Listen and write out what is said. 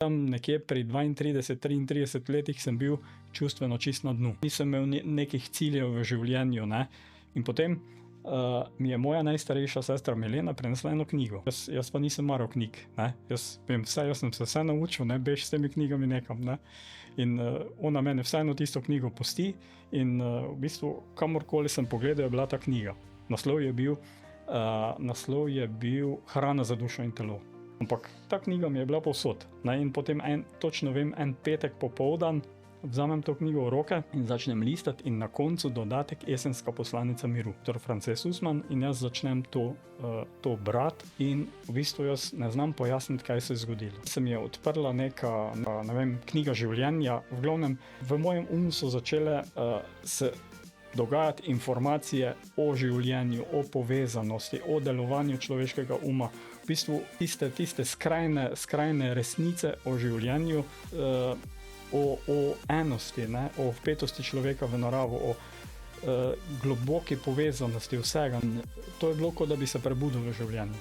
Tam nekje pri 32-33 letih sem bil čustveno čist na dnu. Nisem imel nekih ciljev v življenju, ne. In potem mi je moja najstarejša sestra Milena prinesla eno knjigo. Jaz pa nisem maral knjig, ne. Jaz sem se vse naučil, ne, bež s temi knjigami nekam, ne. In ona mene vseeno tisto knjigo pusti in v bistvu kamorkoli sem pogledal, je bila ta knjiga. Naslov je bil Hrana za dušo in telo. Ampak ta knjiga mi je bila povsod, ne, in potem točno vem, en petek popoldan vzamem to knjigo v roke in začnem listati in na koncu dodatek Esenska poslanica miru, dr. France Sussman, in jaz začnem to brati in v bistvu jaz ne znam pojasniti, kaj se je zgodilo. Se mi je odprla neka, ne vem, knjiga življenja, v glavnem v mojem umu so začele se dogajati informacije o življenju, o povezanosti, o delovanju človeškega uma, v bistvu tiste skrajne resnice o življenju, o enosti, ne, o vpetosti človeka v naravo, o globoki povezanosti vsega. To je bilo, kot da bi se prebudil v življenju.